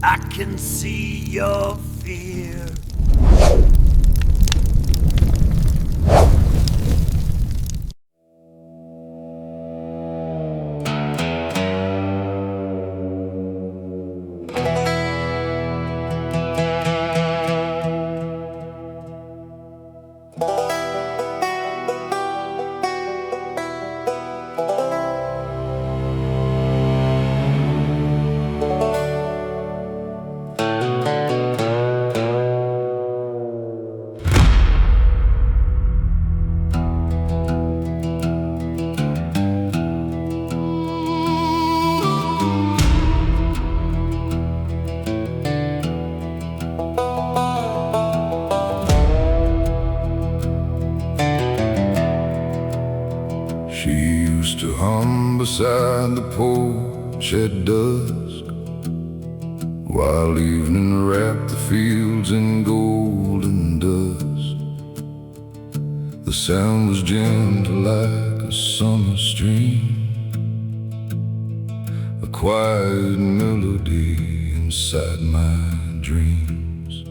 I can see your fear. She used to hum beside the porch at dusk, while evening wrapped the fields in golden dust. The sound was gentle like a summer stream, a quiet melody inside my dreams.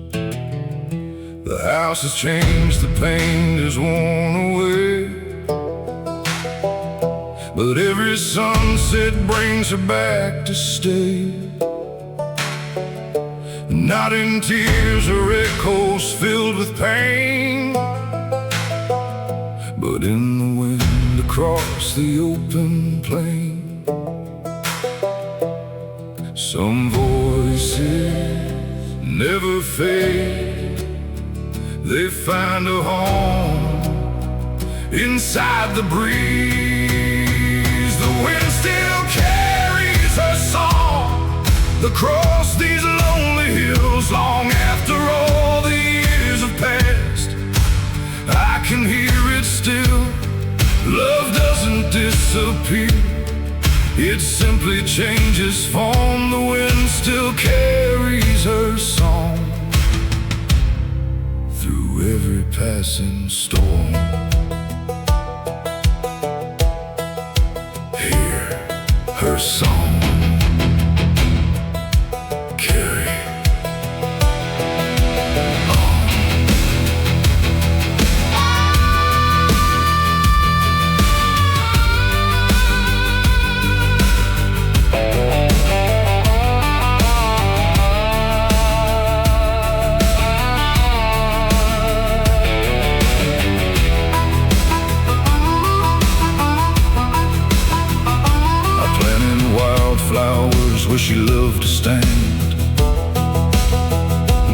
The house has changed, the paint is worn away, but every sunset brings her back to stay. Not in tears or echoes filled with pain, but in the wind across the open plain. Some voices never fade, they find a home inside the breeze. The wind still carries her song across these lonely hills. Long after all the years have passed, I can hear it still. Love doesn't disappear, it simply changes form. The wind still carries her song through every passing storm. Her song carry on. Flowers where she loved to stand.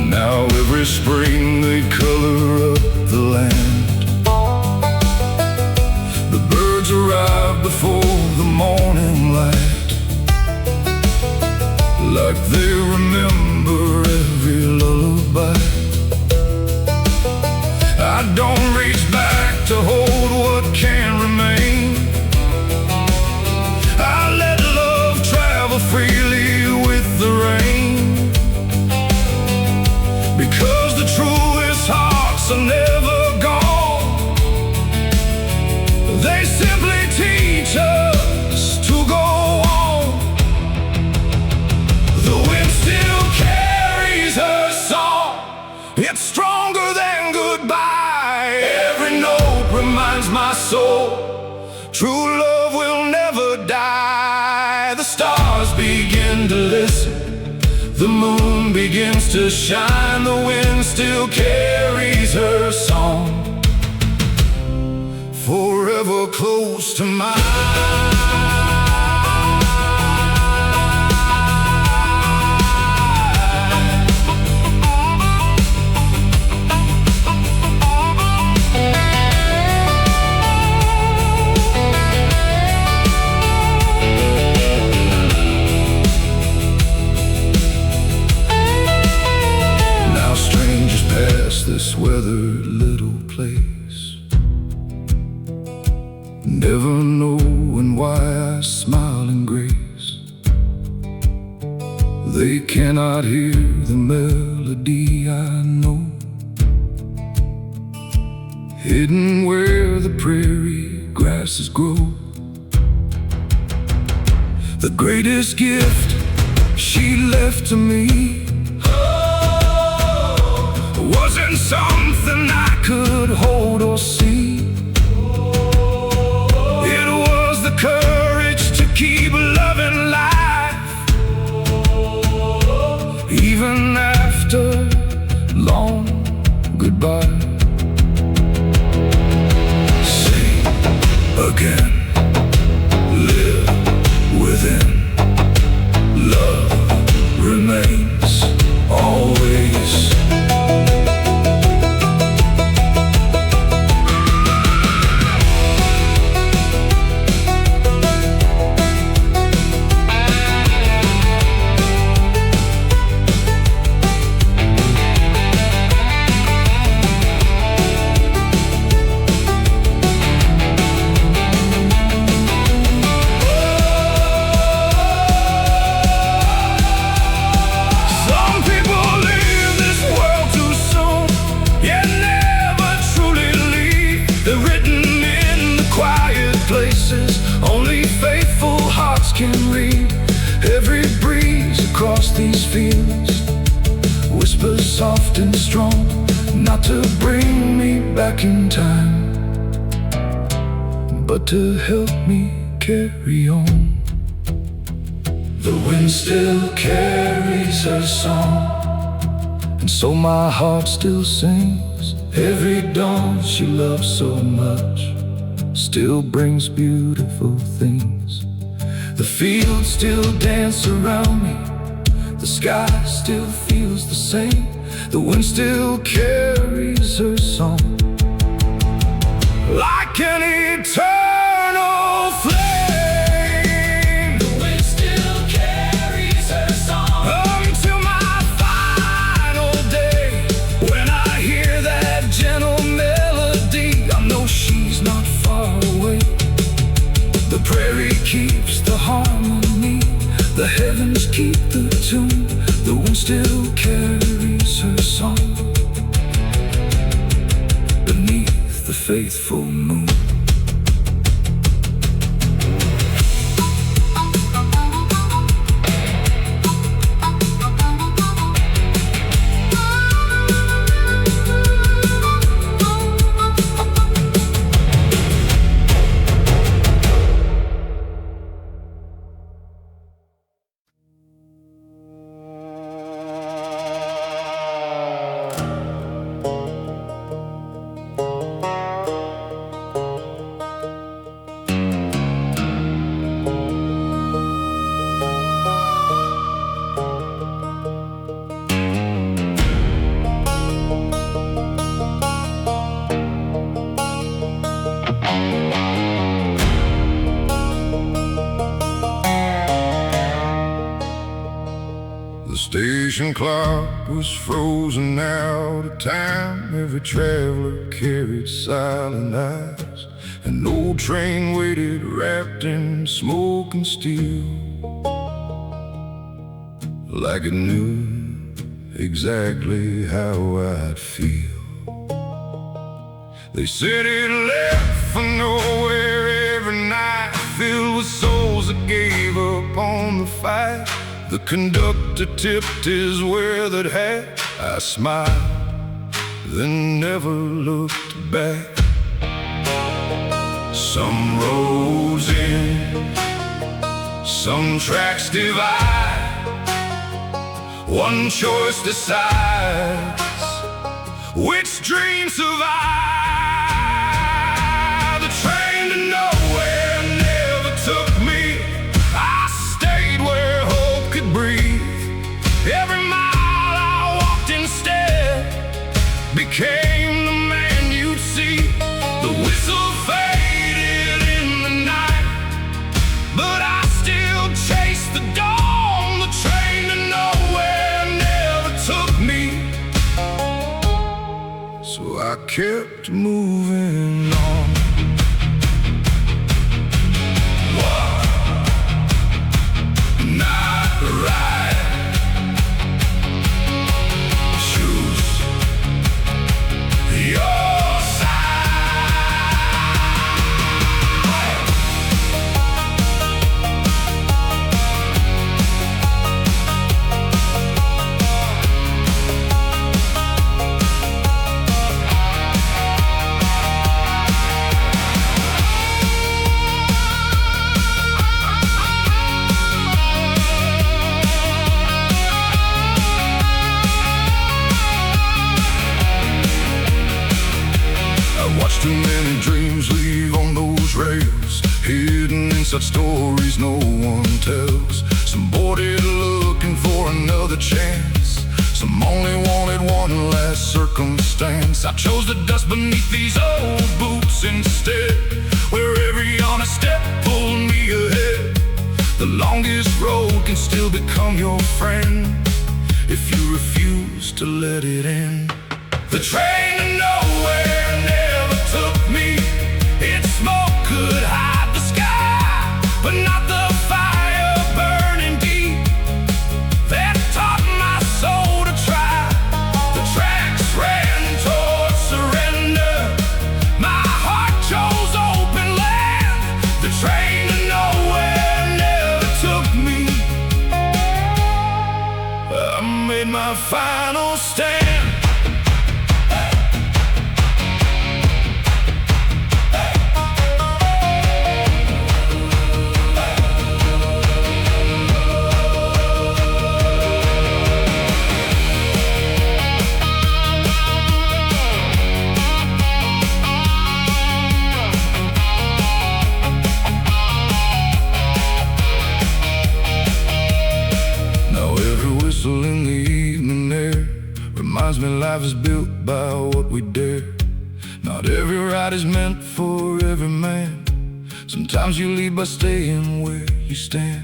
Now every spring they color up the land. The birds arrive before the morning light, like they remember every lullaby. I don't reach back to hold what can remain. I let freely with the rain, because the truest hearts are never gone. They simply teach us to go on. The wind still carries her song, it's stronger than goodbye. Every note reminds my soul, true love will never die. The stars begin to listen, the moon begins to shine. The wind still carries her song, forever close to mine. This weathered little place, never knowing why I smile in grace. They cannot hear the melody I know, hidden where the prairie grasses grow. The greatest gift she left to me goodbye. Sing again, live within. Love remains always. Only faithful hearts can read. Every breeze across these fields whispers soft and strong, not to bring me back in time, but to help me carry on. The wind still carries her song, and so my heart still sings. Every dawn she loves so much still brings beautiful things. The fields still dance around me, the sky still feels the same. The wind still carries her song, like an eternal flame. The wind still carries her song until my final day. When I hear that gentle melody, I know she's not far away. The prairie keeps the harmony, the heavens keep the tune. The wind still carries her song beneath the faithful moon. Station clock was frozen out of time. Every traveler carried silent eyes. An old train waited wrapped in smoke and steel, like it knew exactly how I'd feel. They said it left for nowhere every night, filled with souls that gave up on the fight. The conductor tipped his weathered hat. I smiled, then never looked back. Some roads end, some tracks divide. One choice decides which dream survive. The train to nowhere never took me. I stayed where hope could breathe. Every mile I walked instead became the man you'd see. The whistle faded in the night, but I still chased the dawn. The train to nowhere never took me, so I kept moving on. Not right. Choose your side. such stories no one tells. Some boarded looking for another chance. Some only wanted one last circumstance. I chose the dust beneath these old boots instead, where every honest step pulled me ahead. The longest road can still become your friend if you refuse to let it end. The train to nowhere never took me. Its smoke could hide the sky, but not the fire burning deep that taught my soul to try. The tracks ran toward surrender. My heart chose open land. The train to nowhere never took me. I made my final stand. In the evening air reminds me life is built by what we dare. Not every ride is meant for every man. Sometimes you lead by staying where you stand.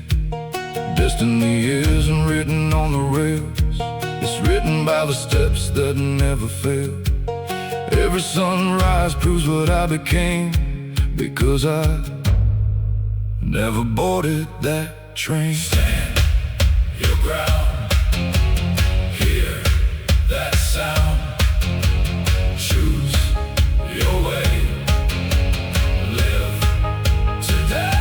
Destiny isn't written on the rails. It's written by the steps that never fail. Every sunrise proves what I became, because I never boarded that train. Stand your ground. That sound. Choose your way. Live today.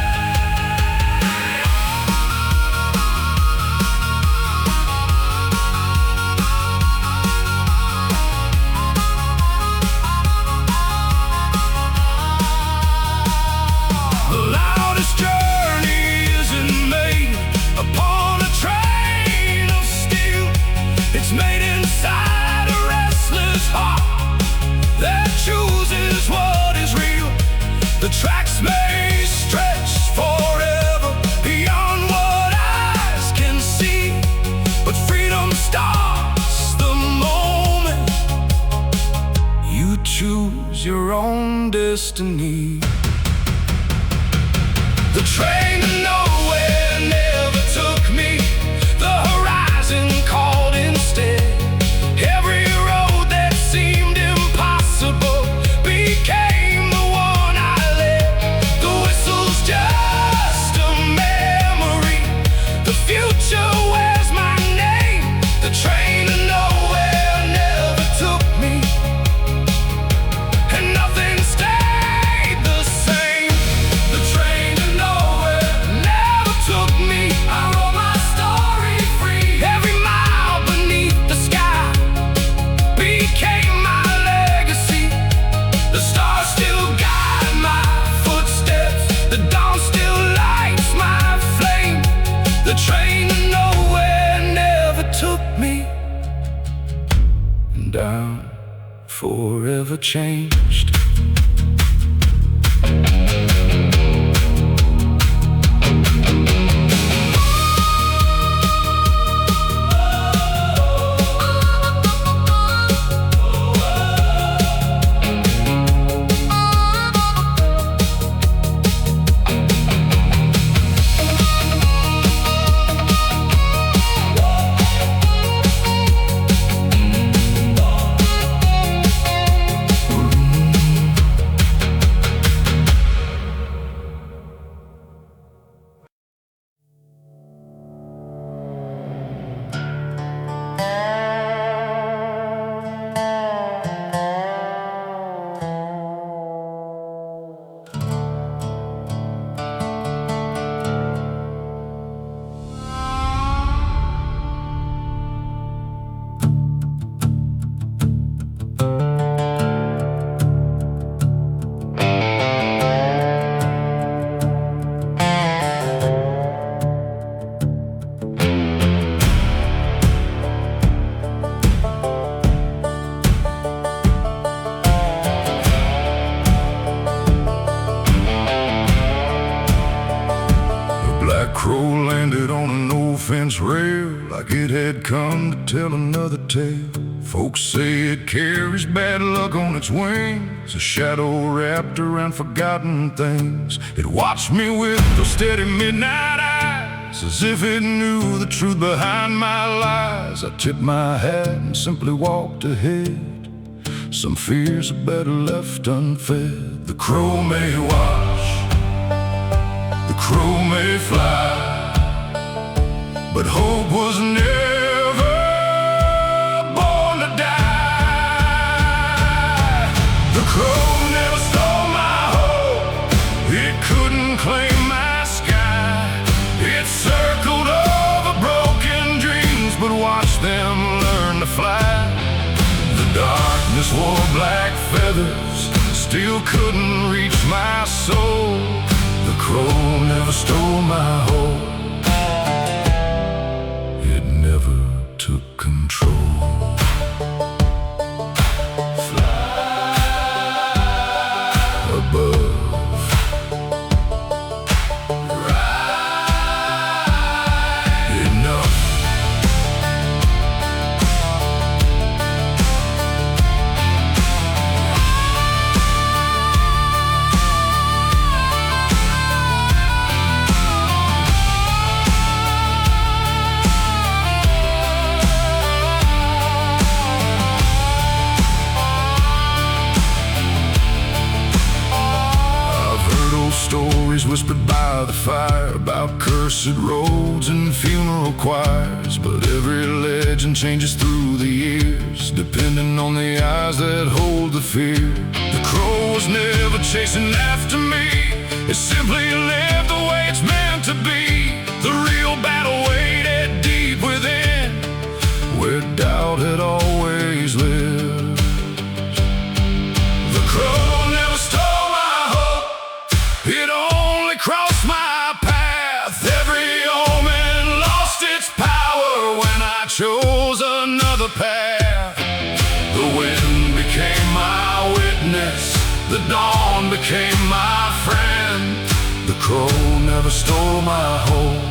The loudest journey isn't made upon a train of steel. It's made inside a restless heart that chooses what is real. The tracks may stretch forever beyond what eyes can see, but freedom starts the moment you choose your own destiny. The train to nowhere never took me. The horizon called instead. Every road that seemed impossible became the one I led. The whistle's just a memory. The future wears my name. The train to nowhere never took me, and nothing stayed the same. The train to nowhere never took me. I wrote my story free. Every mile beneath the sky became my legacy. The stars still guide my footsteps. The dawn still lights my flame. The train to nowhere never took me, and I'm forever changed. It had come to tell another tale. Folks say it carries bad luck on its wings, a shadow wrapped around forgotten things. It watched me with those steady midnight eyes, as if it knew the truth behind my lies. I tipped my hat and simply walked ahead. Some fears are better left unfed. The crow may watch, the crow may fly, but hope was never born to die. The crow never stole my hope, it couldn't claim my sky. It circled over broken dreams, but watched them learn to fly. The darkness wore black feathers, still couldn't reach my soul. The crow never stole my hope, it never took control. Fly above, right enough. Stories whispered by the fire about cursed roads and funeral choirs, but every legend changes through the years, depending on the eyes that hold the fear. The crow was never chasing after me, it simply lived the way it's meant to be. The real battle waited deep within, where doubt had always lived. The crow never stole my hope, it only crossed my path. Every omen lost its power when I chose another path. The wind became my witness, the dawn became my friend. The crow never stole my hope,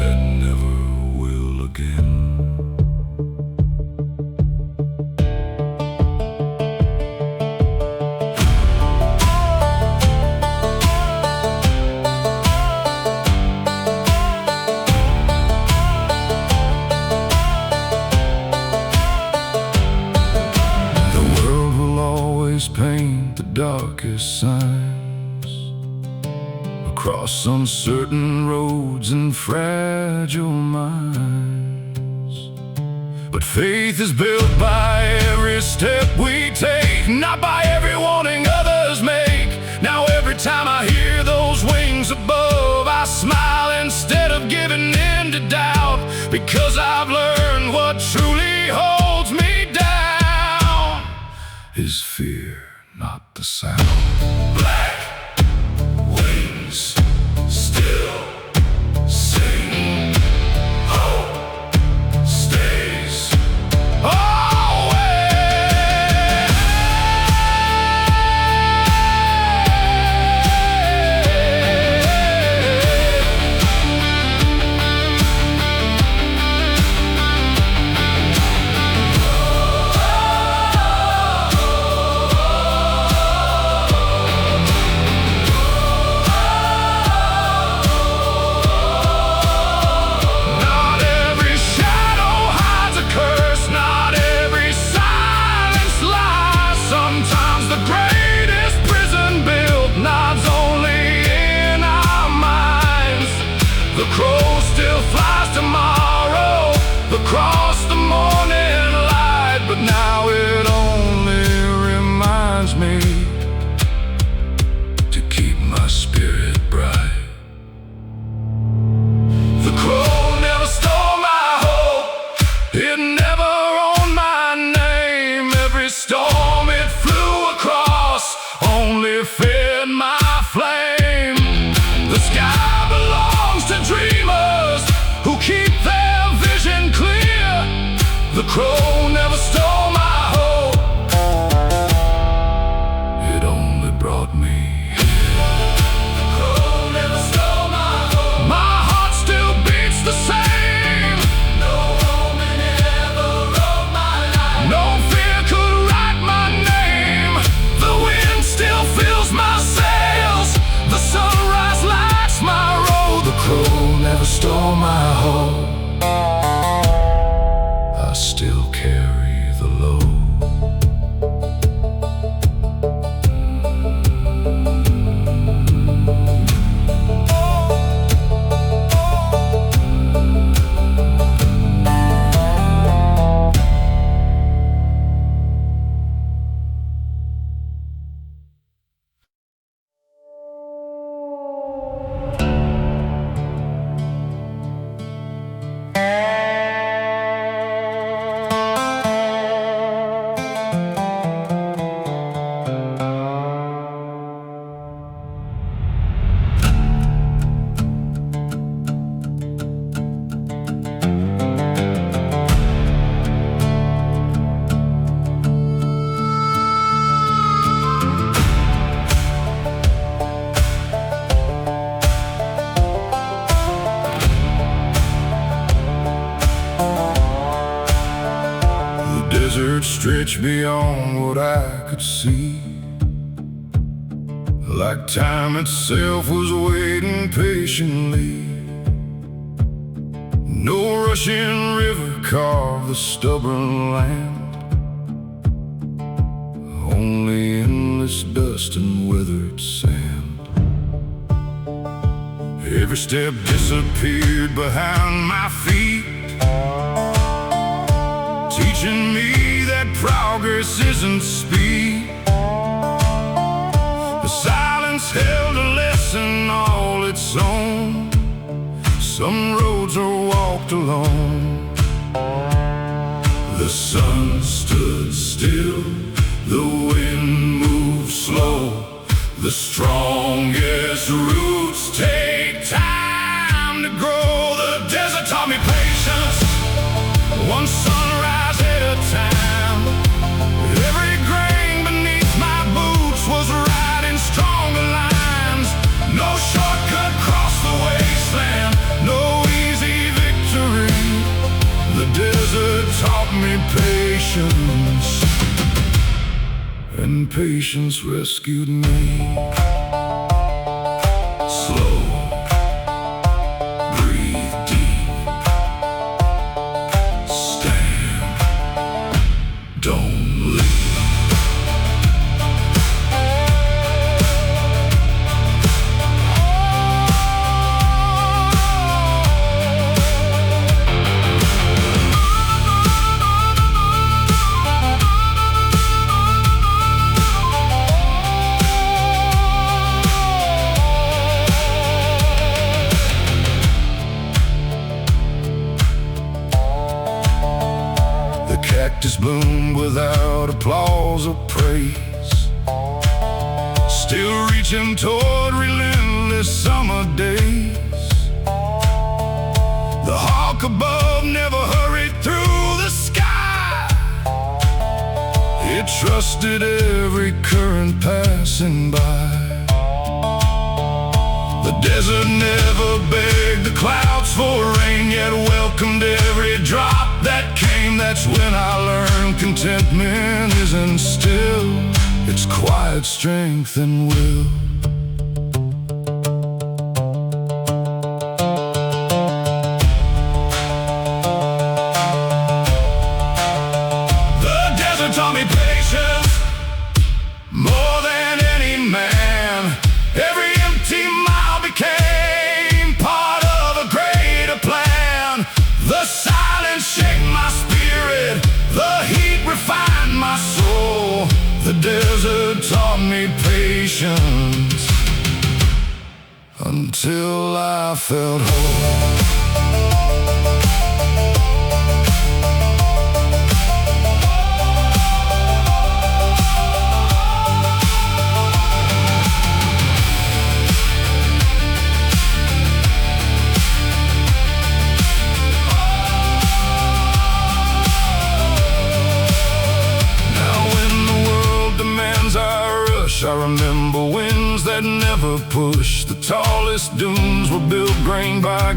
and never will again. Paint the darkest signs across uncertain roads and fragile minds. But faith is built by every step we take, not by every warning others make. Now every time I hear those wings above, I smile instead of giving in to doubt, because I've learned what truly holds me down is fear, not the sound. Black wings still sing, hope stays desert stretched beyond what I could see, like time itself was waiting patiently. No rushing river carved the stubborn land, only endless dust and weathered sand. Every step disappeared behind my feet, teaching me that progress isn't speed. The silence held a lesson all its own. Some roads are walked alone. The sun stood still, the wind moved slow. The strongest roots take time to grow. The desert taught me patience, one sunrise at a time. Every grain beneath my boots was riding stronger lines. No shortcut across the wasteland, no easy victory. The desert taught me patience, and patience rescued me. Slow, breathe deep, stand, don't leave. Cactus bloomed without applause or praise, still reaching toward relentless summer days. The hawk above never hurried through the sky. It trusted every current passing by. The desert never begged the clouds for rain, yet welcomed every drop that came. That's when I learned contentment isn't still, it's quiet strength and will. The desert taught me patience more than any man. Every empty mile became part of a greater plan. The silence shaped my spirit, the heat refined my soul. The desert taught me patience until I felt whole. I remember winds that never pushed. The tallest dunes were built grain by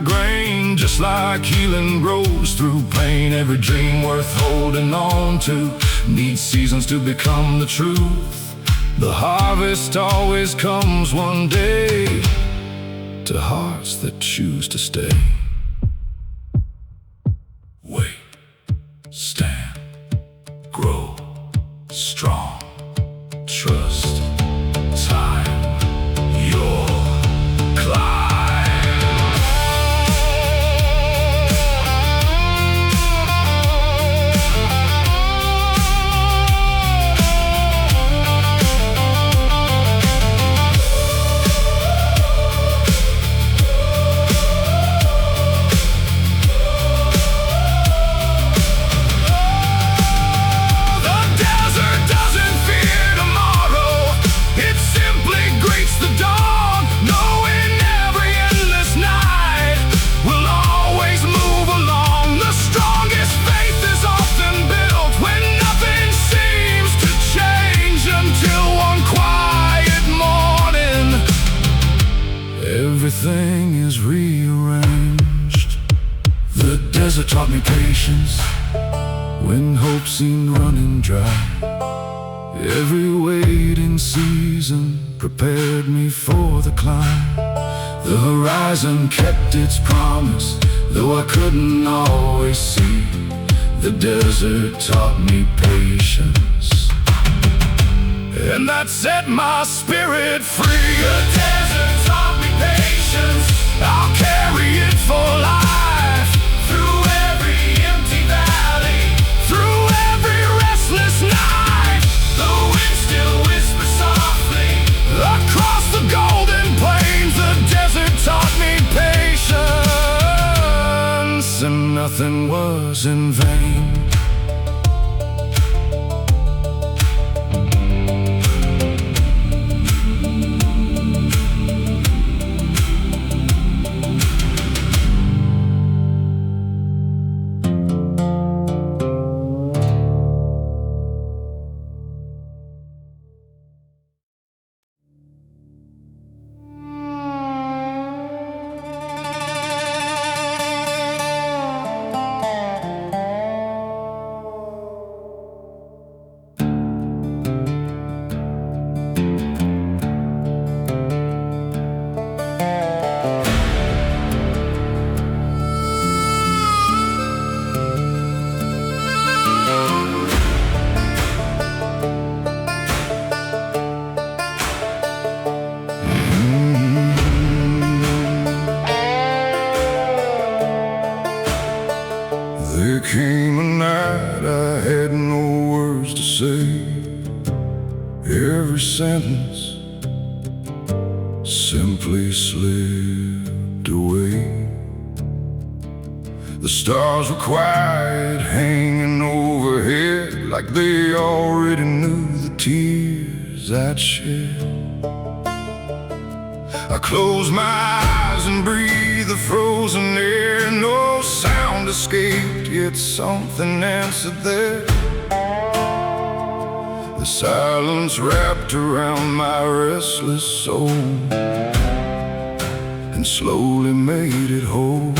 grain. Just like healing grows through pain, every dream worth holding on to needs seasons to become the truth. The harvest always comes one day to hearts that choose to stay. Wait, stand, grow strong. Trust time, your climb. Everything is rearranged. The desert taught me patience when hope seemed running dry. Every waiting season prepared me for the climb. The horizon kept its promise, though I couldn't always see. The desert taught me patience, and that set my spirit free. The desert taught me patience, I'll carry it for life. Through every empty valley, through every restless night, the wind still whispers softly across the golden plains. The desert taught me patience, and nothing was in vain. There came a night I had no words to say. Every sentence simply slipped away. The stars were quiet, hanging overhead, like they already knew the tears I'd shed. I closed my eyes and breathed the frozen air. No sound escaped, yet something answered there. The silence wrapped around my restless soul and slowly made it whole.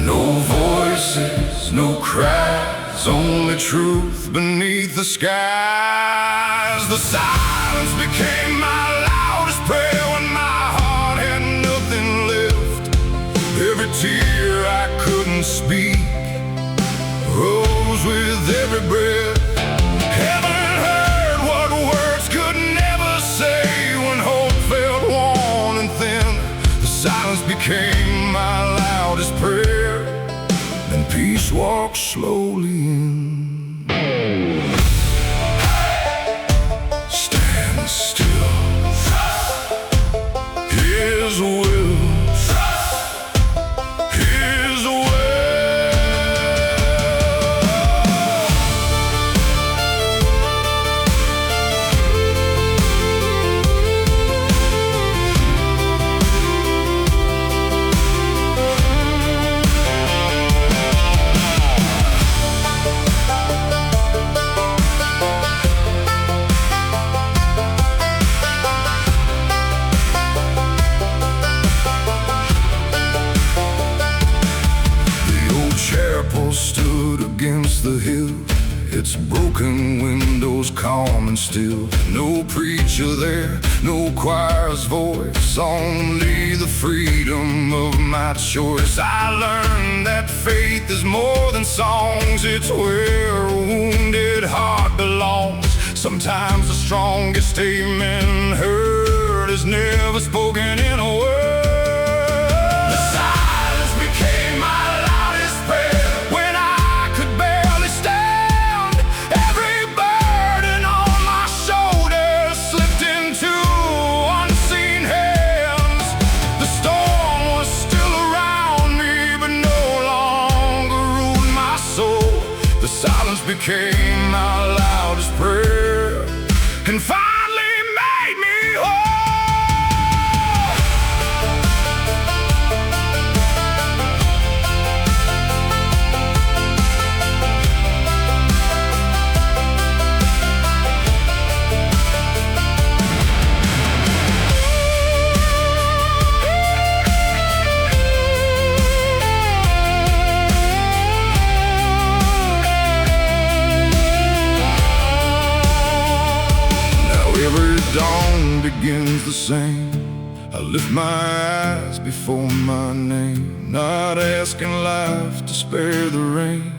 No voices, no cries, only truth beneath the skies. The silence became my loudest prayer when my heart had nothing left. Every tear I couldn't speak rose with every breath. Heaven heard what words could never say. When hope felt worn and thin, the silence became my loudest prayer, and peace walked slowly in. Stand still, His will, His way. Stood against the hill, its broken windows calm and still. No preacher there, no choir's voice, only the freedom of my choice. I learned that faith is more than songs, it's where a wounded heart belongs. Sometimes the strongest statement heard is never spoken in a word. Became my loudest prayer and finally made me whole. dawn begins the same. I lift my eyes before my name, not asking life to spare the rain,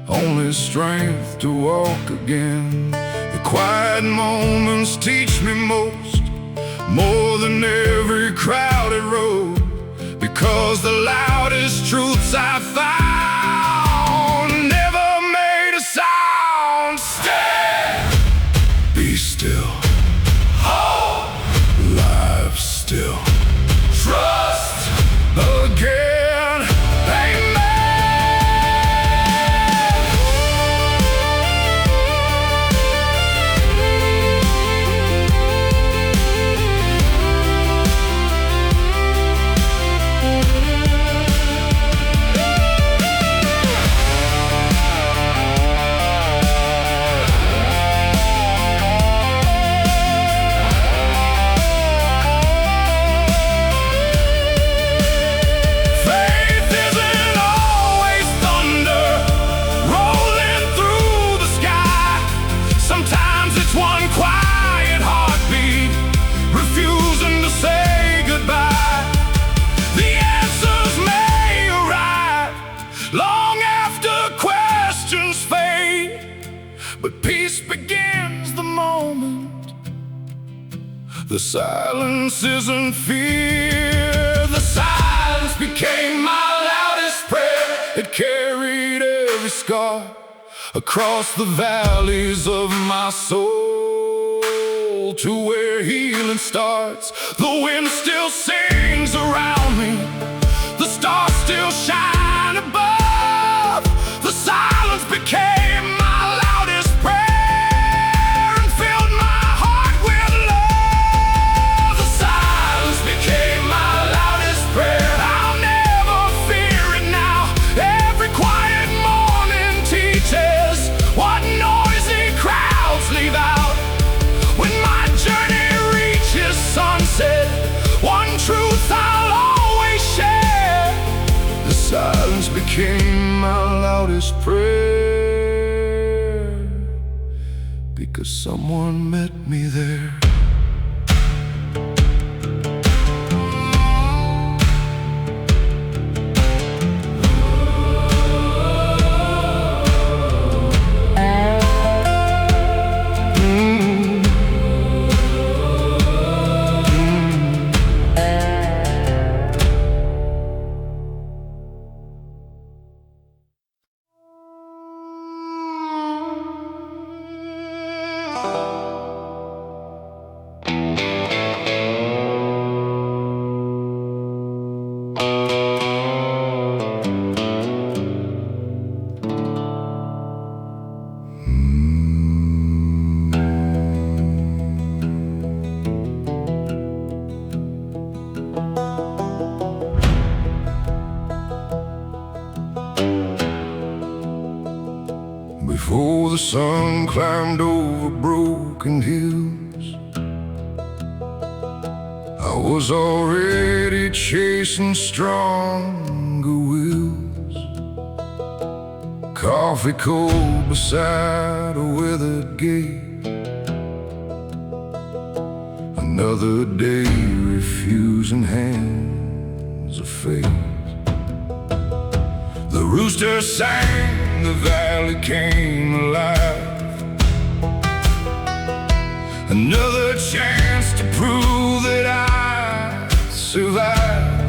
only strength to walk again. The quiet moments teach me most, more than every crowded road, because the loudest truths I found never made a sound. Stand, be still, hold, live still, trust again. Amen. But peace begins the moment the silence isn't fear. The silence became my loudest prayer. It carried every scar across the valleys of my soul to where healing starts. The wind still sings around me, the stars still shine above. The silence became my loudest prayer and filled my heart with love. The silence became my loudest prayer. I'll never fear it now. Every quiet morning teaches what noisy crowds leave out. When my journey reaches sunset, one truth I'll always share. The silence became my loudest prayer, because someone met me there. Before the sun climbed over broken hills, I was already chasing stronger wills. Coffee cold beside a weathered gate, another day refusing hands of fate. The rooster sang, the valley came alive. Another chance to prove that I survive.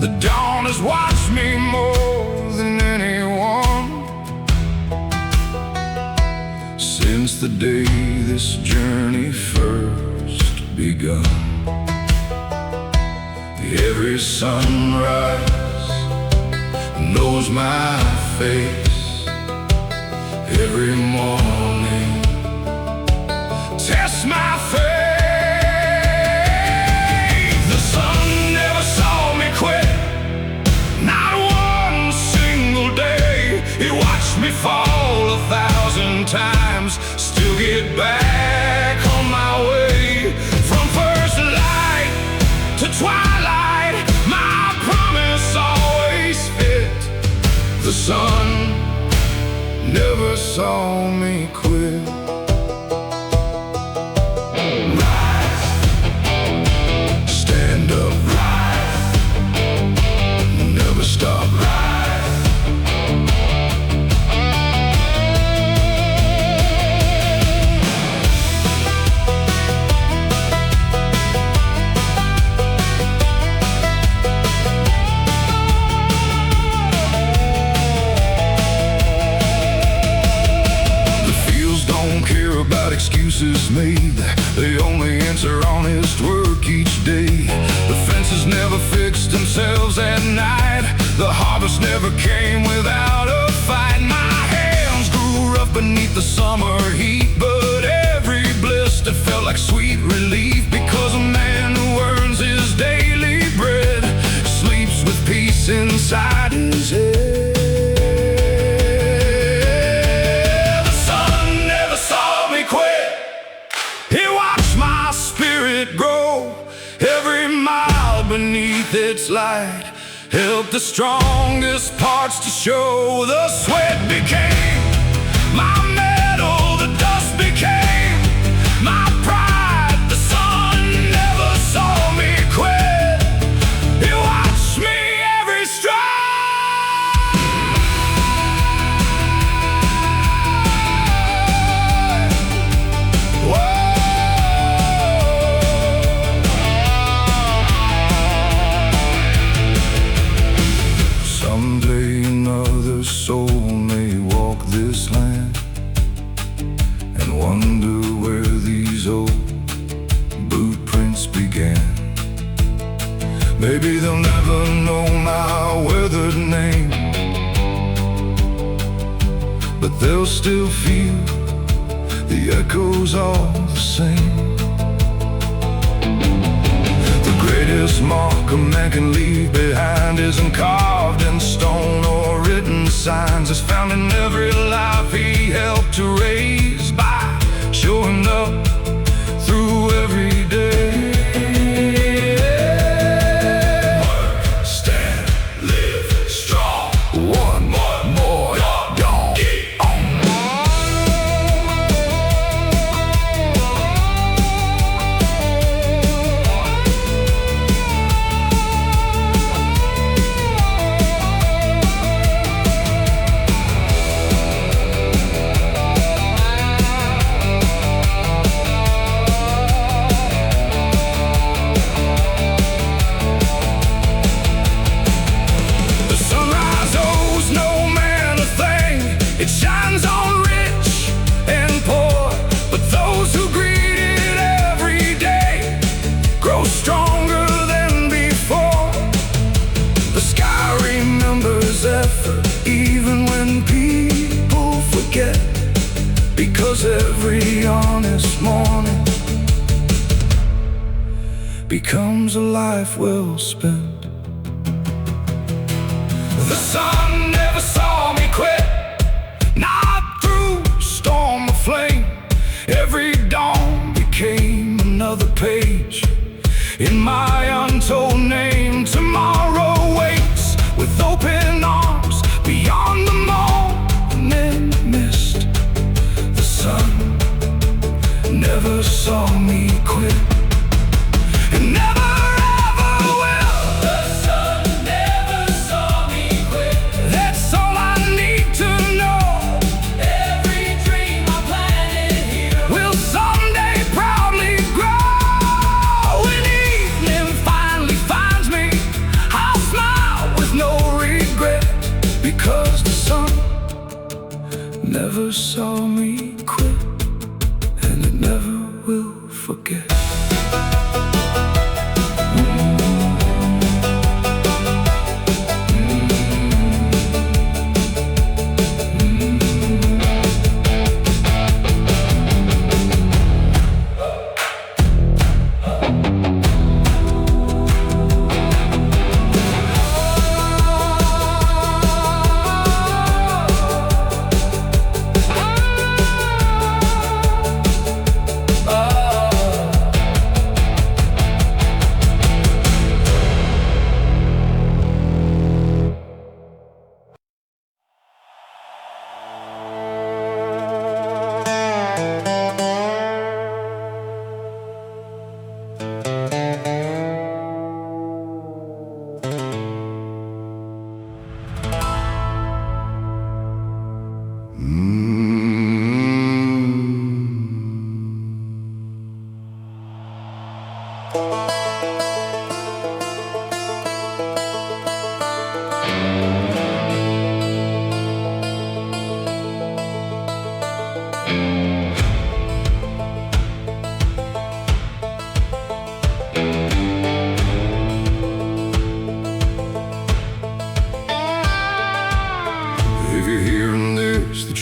The dawn has watched me more than anyone since the day this journey first begun. Every sunrise knows my face. Every morning tests my faith. The sun never saw me quit, not one single day. It watched me fall 1,000 times, still get back on my way. From first light to twilight, my promise always fit. The sun never saw me quit. excuses made. They only answer honest work each day. The fences never fixed themselves at night. The harvest never came without a fight. My hands grew rough beneath the summer heat, but every blister felt like sweet relief, because a man who earns his daily bread sleeps with peace inside his head. The sun never saw me quit. He watched my spirit grow. Every mile beneath its light helped the strongest parts to show. The sweat became my medal, the dust became my pride. The sun never saw me quit. He watched me every stride. Someday another soul may walk this land and wonder where these old boot prints began. Maybe they'll never know my weathered name, but they'll still feel the echoes all the same. The greatest mark a man can leave behind isn't carved in stone or written signs. It's found in every life he helped to raise by showing up through every day. Work, stand, live strong. One more, gone. Get on. It shines on rich and poor, but those who greet it every day grow stronger than before. The sky remembers effort even when people forget, because every honest morning becomes a life well spent. The sun never saw me quit, not through storm or flame. Every dawn became another page in my untold name. Tomorrow waits with open arms beyond the morning mist. The sun never saw me quit, and never ever will. The sun never saw me quit. That's all I need to know. Every dream I planted here will someday proudly grow. When evening finally finds me, I'll smile with no regret, because the sun never saw me quit, and it never will forget.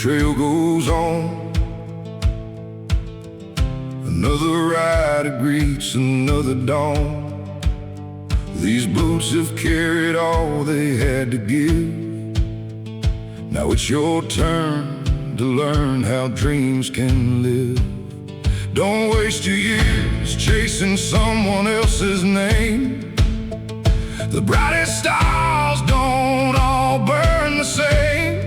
trail goes on. Another rider greets another dawn. These boots have carried all they had to give. Now it's your turn to learn how dreams can live. Don't waste your years chasing someone else's name. The brightest stars don't all burn the same.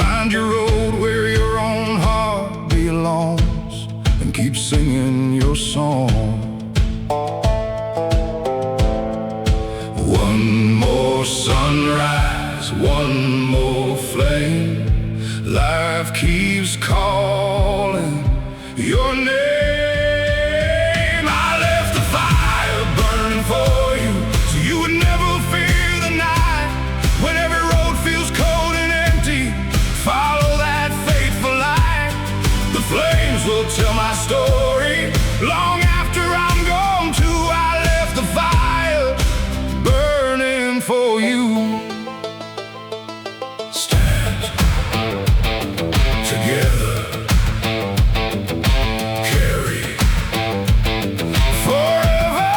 Find your road where your own heart belongs, and keep singing your song. One more sunrise, one more flame. Life keeps calling your name. I left the fire burning for you, so you would never fear the night. When every road feels cold and empty, follow that fateful light. The flames will tell my story long after I'm gone too. I left the fire burning for you. Stand together, carry forever.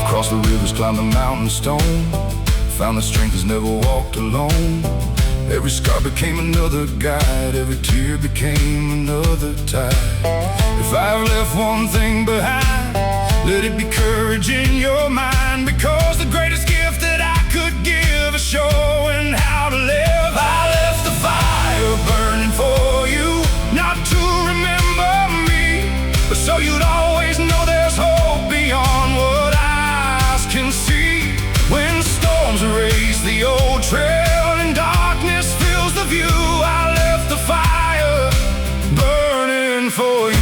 Across the rivers, climbed the mountain stone, found the strength has never walked alone. Every scar became another guide, every tear became another tide. If I've left one thing behind, let it be courage in your mind. Because the greatest gift that I could give is showing how to live. I left the fire burning for you, not to remember me, but so you'd always know there's hope beyond what eyes can see. When storms erase the old trail and darkness fills the view, I left the fire burning for you.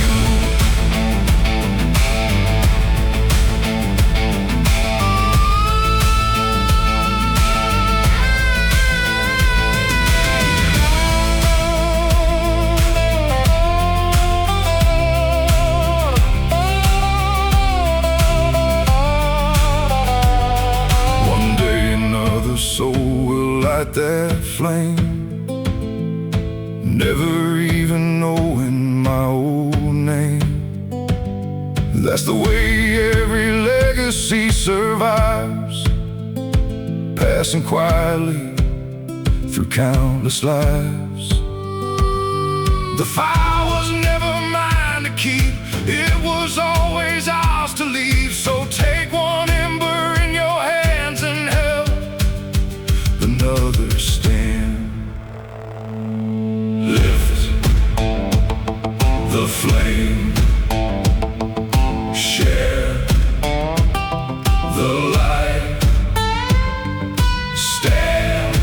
One day another soul will light that flame, never even knowing my old name. That's the way every legacy survives, passing quietly through countless lives. The fire was never mine to keep, it was always ours to leave. So take one ember in your hands and help another stand. Lift the flame, share the light, stand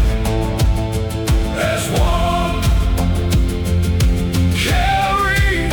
as one, carry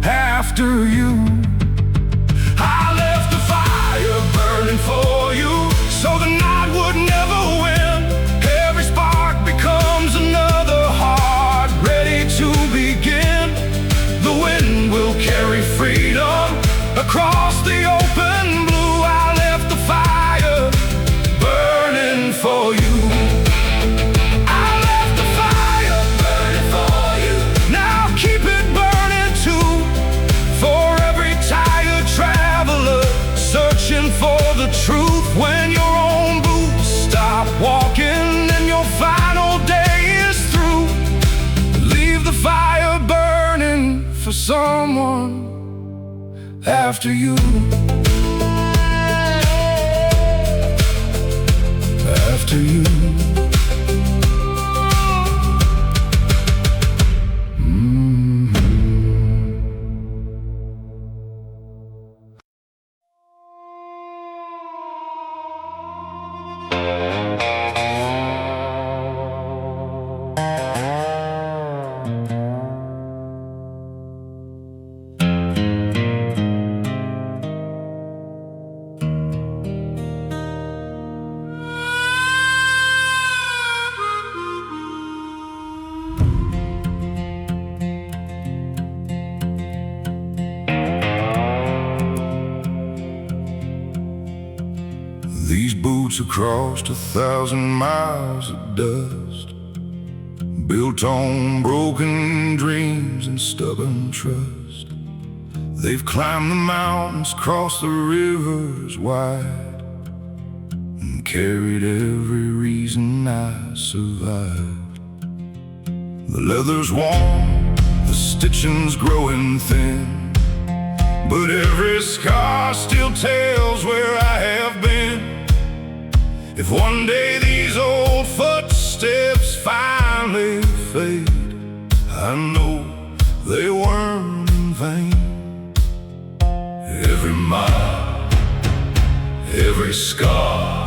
after you. I left the fire burning for you, so the night would never win. Every spark becomes another heart ready to begin. The wind will carry freedom across the open blue. I left the fire burning for you. Forever someone after you. After you. These boots have crossed 1,000 miles of dust, built on broken dreams and stubborn trust. They've climbed the mountains, crossed the rivers wide, and carried every reason I survived. The leather's worn, the stitching's growing thin, but every scar still tells where I have been. If one day these old footsteps finally fade, I know they weren't in vain. Every mile, every scar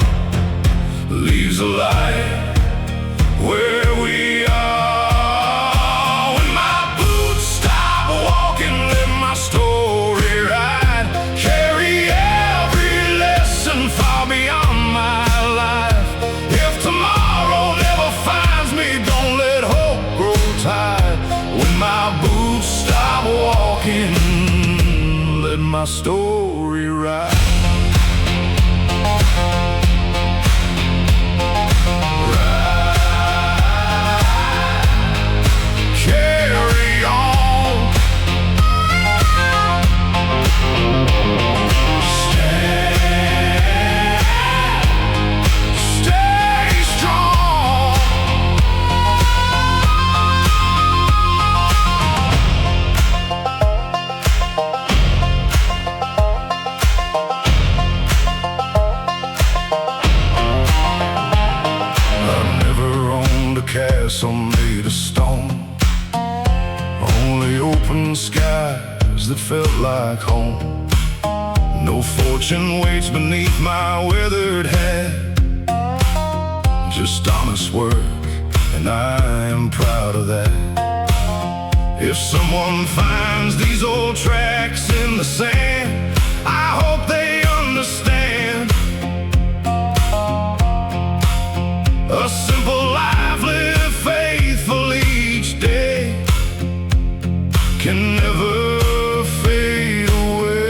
leaves a light where we are. When my boots stop walking, let my story ride, carry every lesson far beyond my life. If tomorrow never finds me, don't let hope grow tired. When my boots stop walking, let my story ride. Castle made of stone, only open skies that felt like home. No fortune waits beneath my weathered hat, just honest work, and I am proud of that. If someone finds these old tracks in the sand, I hope they understand. A simple life lived faithfully each day can never fade away.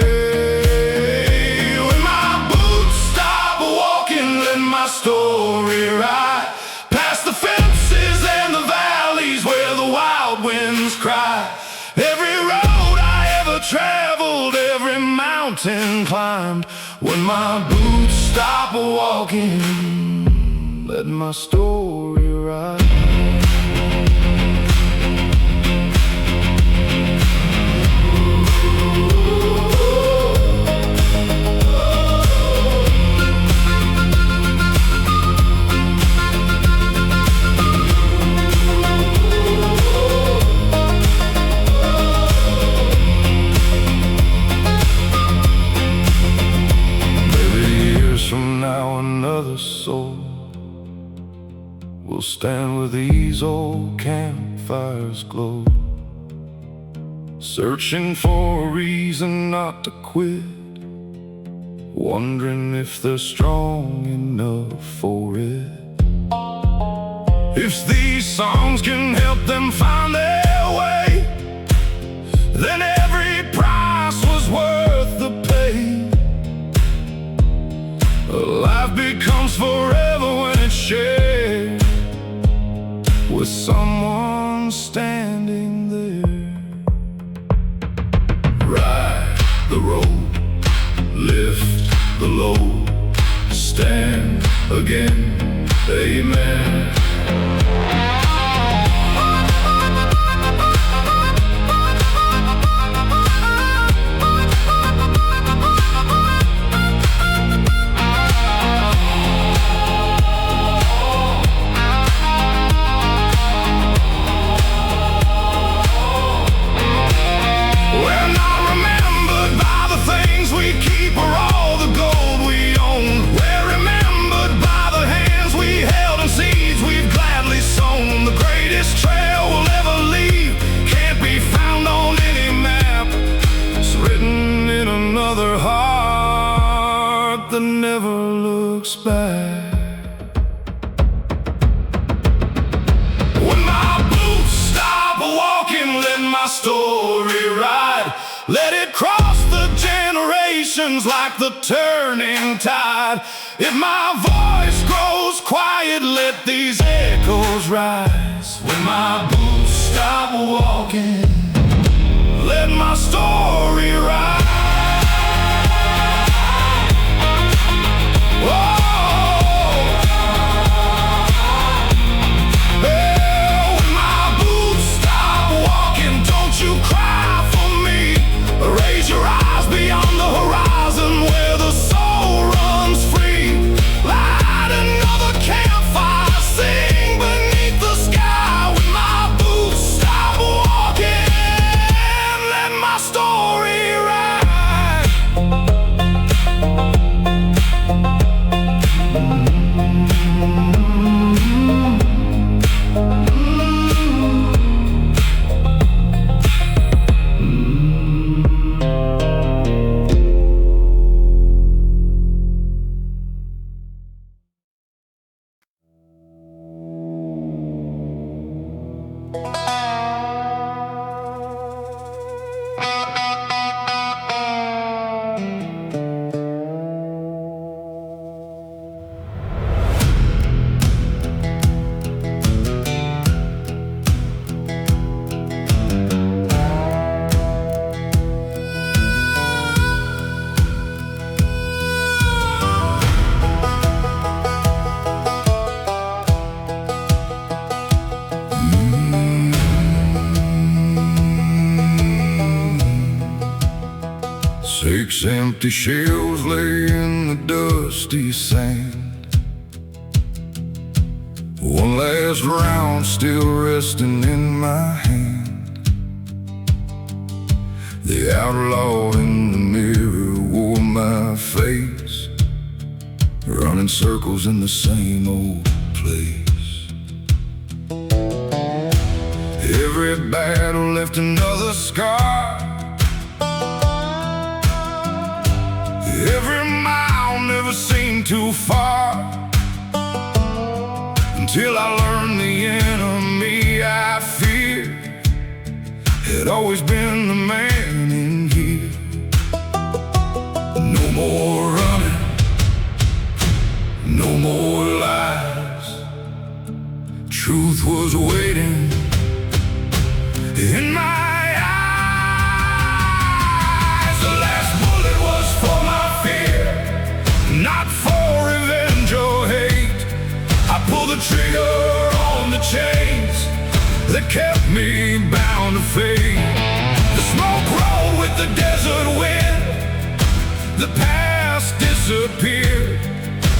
When my boots stop walking, let my story ride, past the fences and the valleys where the wild winds cry. Every road I ever traveled, every mountain climbed. When my boots stop walking, let my story ride. Maybe years from now another soul will stand where these old campfires glow, searching for a reason not to quit, wondering if they're strong enough for it. If these songs can help them find their way, then every price was worth the pain. Life becomes forever when it's shared with someone standing there. Ride the road, lift the load, stand again, amen. back. When my boots stop walking, let my story ride. Let it cross the generations like the turning tide. If my voice grows quiet, let these echoes rise. When my boots stop walking, let my story ride. Raise your eyes beyond the horizon where the soul runs free. Light another campfire, sing beneath the sky. When my boots stop walking, let my story ride. Six empty shells lay in the dusty sand. One last round still resting in my hand. The outlaw in the mirror wore my face, running circles in the same old place. Every battle left another scar. Every mile never seemed too far, until I learned the enemy I feared had always been the man in here. No more running, no more lies. Truth was waiting in my not for revenge or hate. I pulled the trigger on the chains that kept me bound to fate. The smoke rolled with the desert wind, the past disappeared.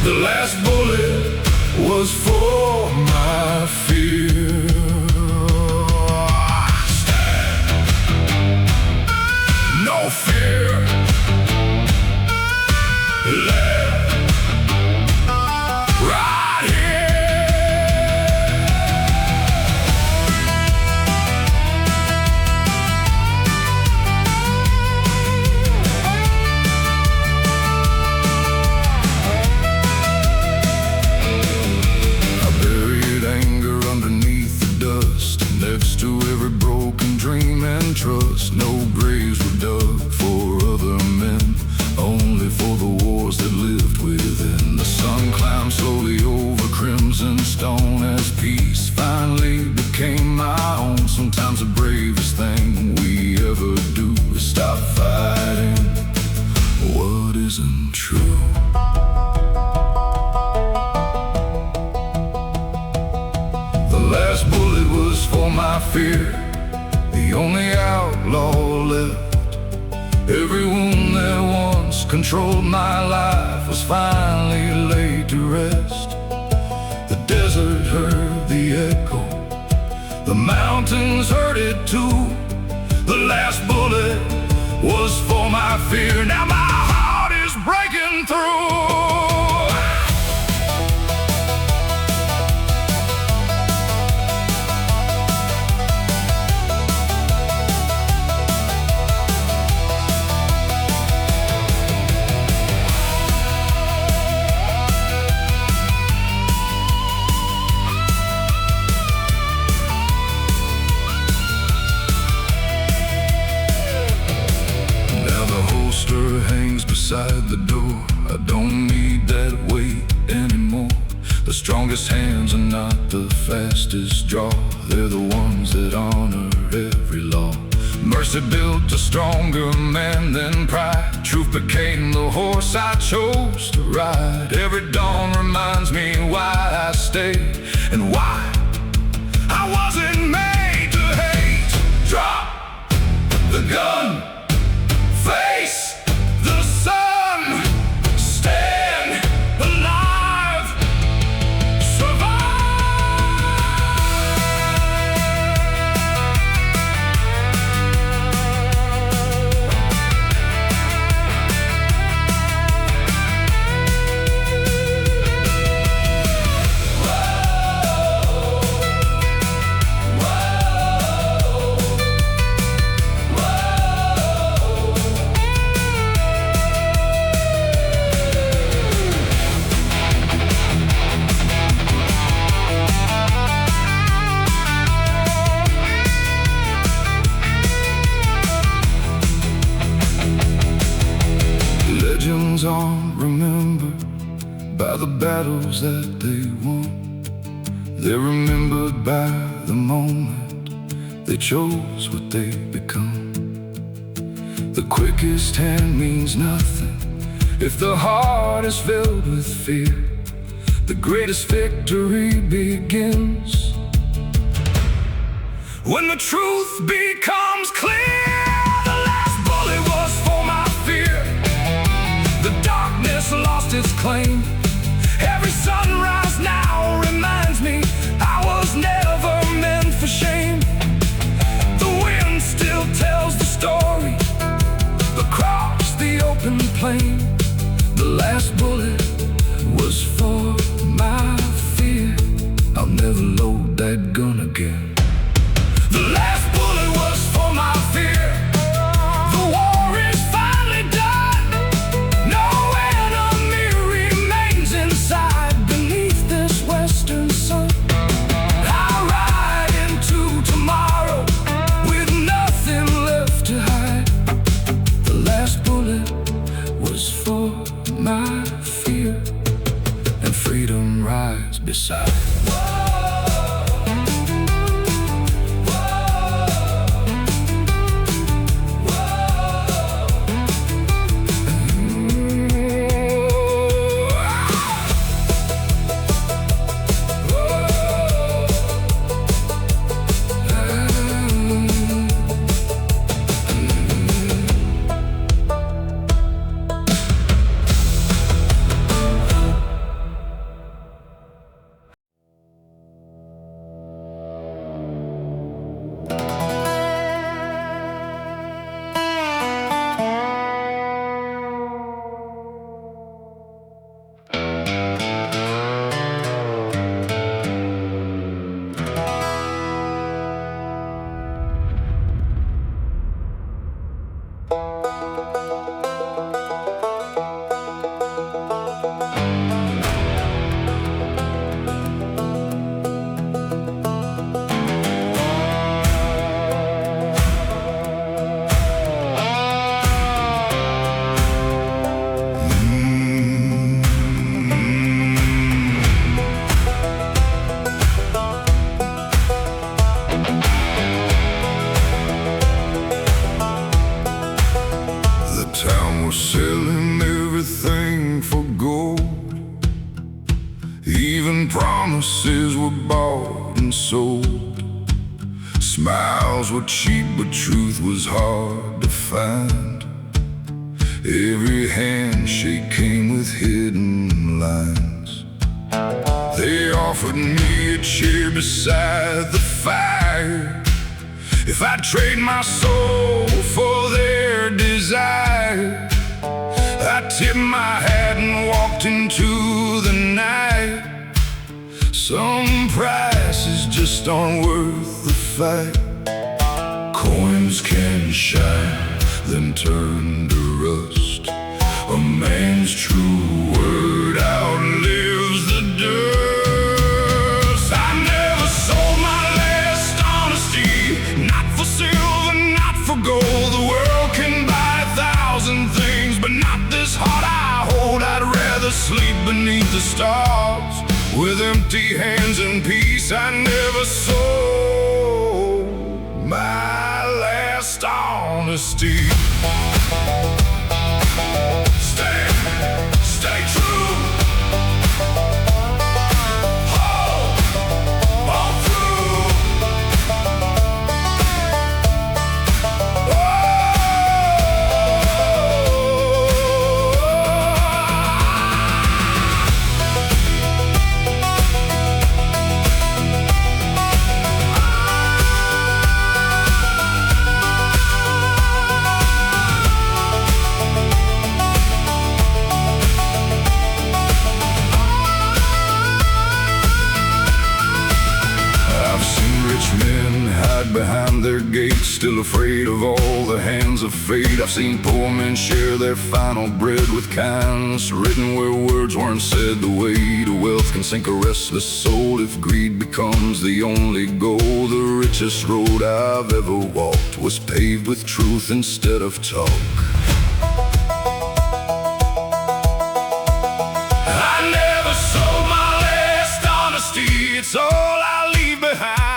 The last bullet was for my fear. No fear left. Trust, no graves were dug for other men, only for the wars that lived within. The sun climbed slowly over crimson stone as peace finally became my own. Sometimes the bravest thing we ever do is stop fighting what isn't true. The last bullet was for my fear, the only outlaw left. Every wound that once controlled my life was finally laid to rest. The desert heard the echo, the mountains heard it too. The last bullet was for my fear. Now my heart is breaking through. beside the door. I don't need that weight anymore. The strongest hands are not the fastest draw. They're the ones that honor every law. Mercy built a stronger man than pride. Truth became the horse I chose to ride. Every dawn reminds me why I stay and why I wasn't made to hate. Drop the gun, face the sun, stand alive, legends aren't remembered by the battles that they won. They're remembered by the moment they chose what they become. The quickest hand means nothing if the heart is filled with fear. The greatest victory begins when the truth becomes clear. The last bullet was for my fear. The darkness lost its claim. Every sunrise now reminds me I was never meant for shame. The wind still tells the story across the open plain. The last bullet was for my fear. I'll never load that gun again. The last bullet was for my fear. The war is finally done. No enemy remains inside beneath this western sun. I ride into tomorrow with nothing left to hide. The last bullet was for my fear, and freedom rides beside. Selling everything for gold. Even promises were bought and sold. Smiles were cheap, but truth was hard to find. Every handshake came with hidden lines. They offered me a chair beside the fire if I'd trade my soul for their desire. I tipped my hat and walked into the night. Some prices just aren't worth the fight. Coins can shine, then turn to rust. A man's true word outlives the dust. I never sold my last honesty, not for silver, not for gold. The world can buy 1,000 things, but not this heart. rather sleep beneath the stars with empty hands and peace. I never sold my last honesty. Stay true. Hold on through. Behind their gates, still afraid of all the hands of fate. I've seen poor men share their final bread with kindness, written where words weren't said. The way to wealth can sink a restless soul if greed becomes the only goal. The richest road I've ever walked was paved with truth instead of talk. I never sold my last honesty. It's all I leave behind.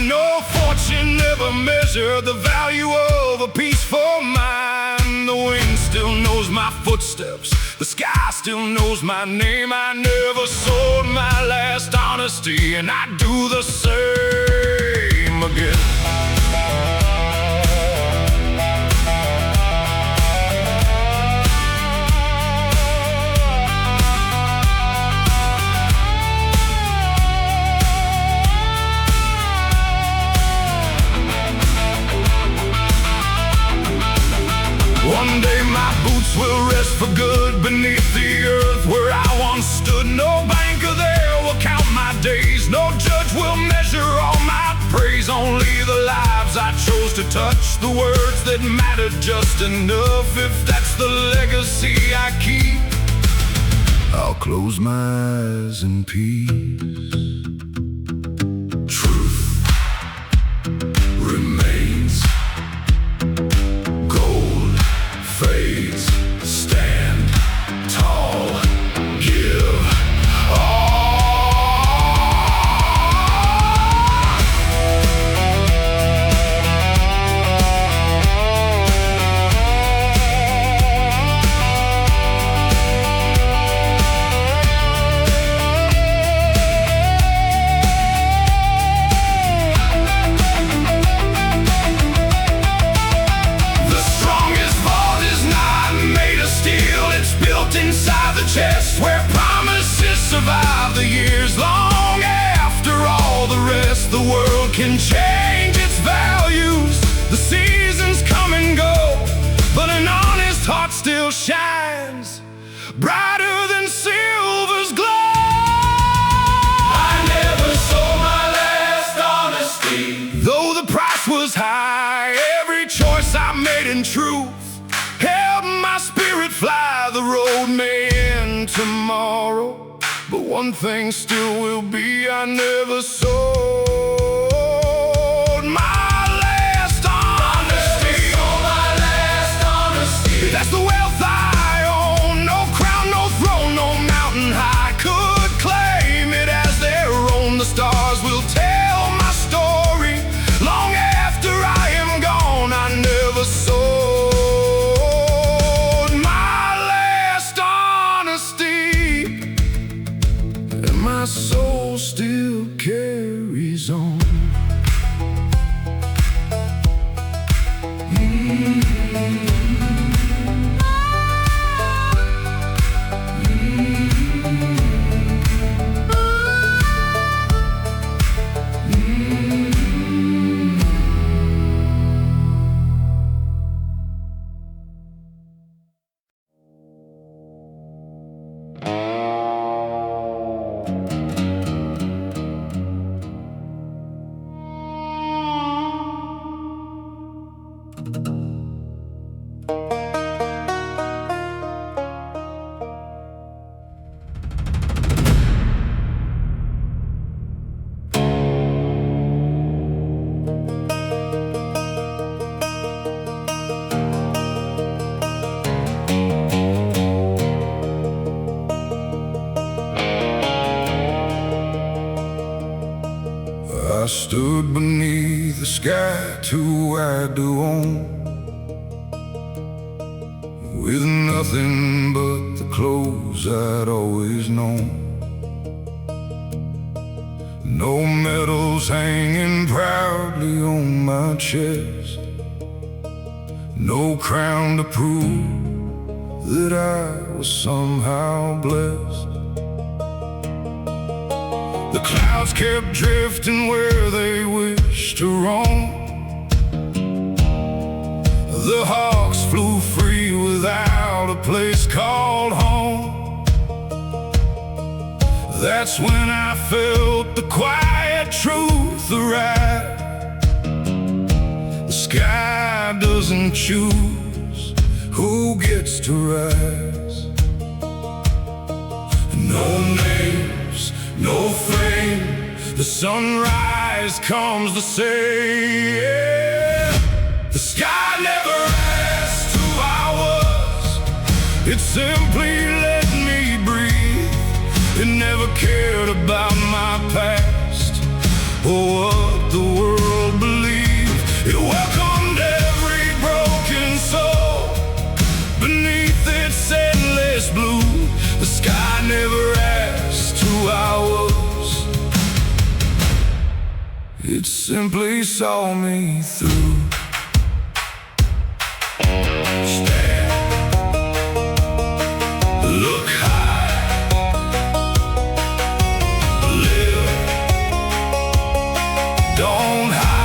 No fortune never measured the value of a peaceful mind. The wind still knows my footsteps, the sky still knows my name. I never sold my last honesty, and I do the same again. One day my boots will rest for good beneath the earth where I once stood. No banker there will count my days, no judge will measure all my praise. Only the lives I chose to touch, the words that mattered just enough. If that's the legacy I keep, I'll close my eyes in peace. Truth remains. Fades, stand tall, give inside the chest where promises survive the years. Long after all the rest, the world can change its values. The seasons come and go, but an honest heart still shines brighter than silver's glow. I never sold my last honesty, though the price was high. Every choice I made in truth helped my spirit fly. The road may end tomorrow, but one thing still will be: I never sold my last honesty. That's the wealth I own. No crown, no throne, no mountain high could claim it as their own. The stars will tell my story long after I am gone. I never sold my soul still carries on. stood beneath the sky too wide to own, with nothing but the clothes I'd always known. No medals hanging proudly on my chest, no crown to prove that I was somehow blessed. The clouds kept drifting where they wished to roam. The hawks flew free without a place called home. That's when I felt the quiet truth arrive. The sky doesn't choose who gets to rise. No names, no fame, the sunrise comes the same. The sky never asked who I was, it simply let me breathe. It never cared about my past or what the world believed. It welcomed every broken soul beneath its endless blue. The sky never asked who I was, it simply saw me through. Stand, look high, live, don't hide.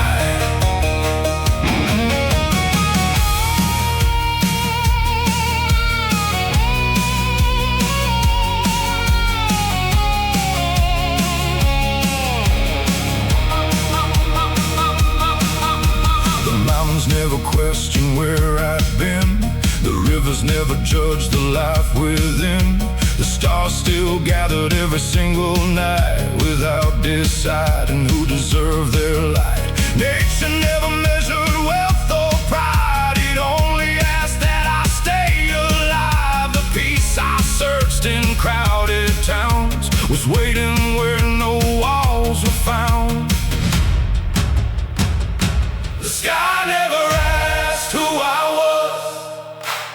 Never question where I've been. The rivers never judge the life within. The stars still gathered every single night without deciding who deserved their light. Nature never measured wealth or pride, it only asked that I stay alive. The peace I searched in crowded towns was waiting where no walls were found. The sky never asked who I was,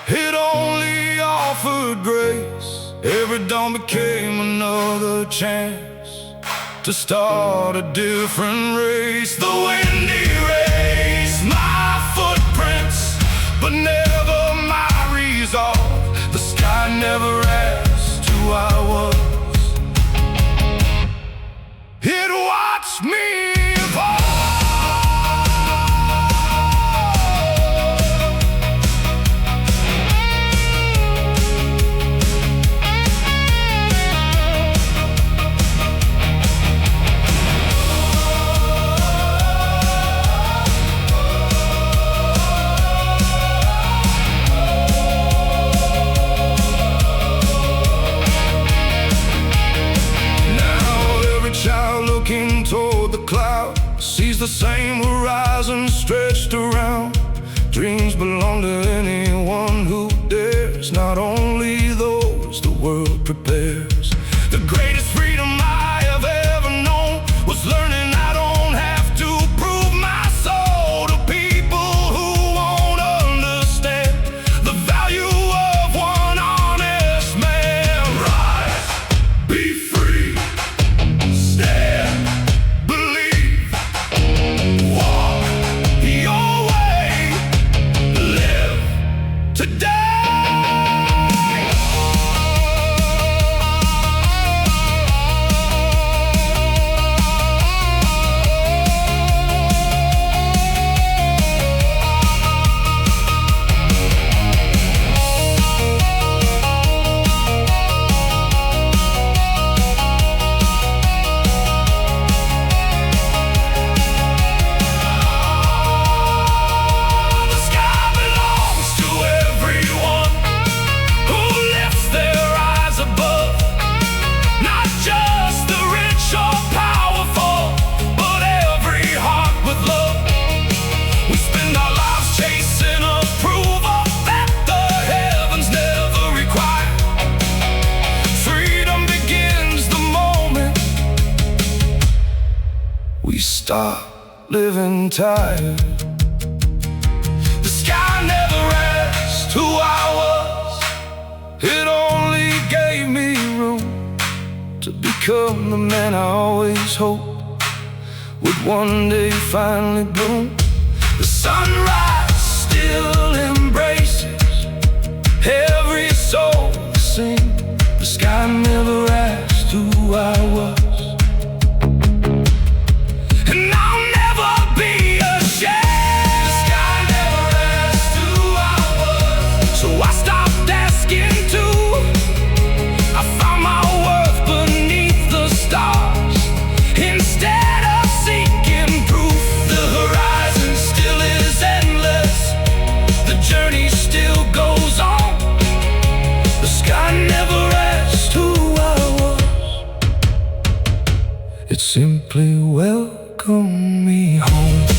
it only offered grace. Every dawn became another chance to start a different race. The wind erased my footprints, but never my resolve. The sky never asked who I was, it watched me evolve. Looking toward the cloud, sees the same horizon stretched around. Dreams belong to anyone who dares, not only those the world prepares. The greatest freedom I have ever known was learning I don't have to prove my soul to people who won't understand the value of one honest man. Rise, be free, stand, believe, walk your way, live, start living tired. The sky never asked who I was. It only gave me room to become the man I always hoped would one day finally bloom. The sunrise still embraces every soul the same. The sky never asked who I was. It simply welcomed me home.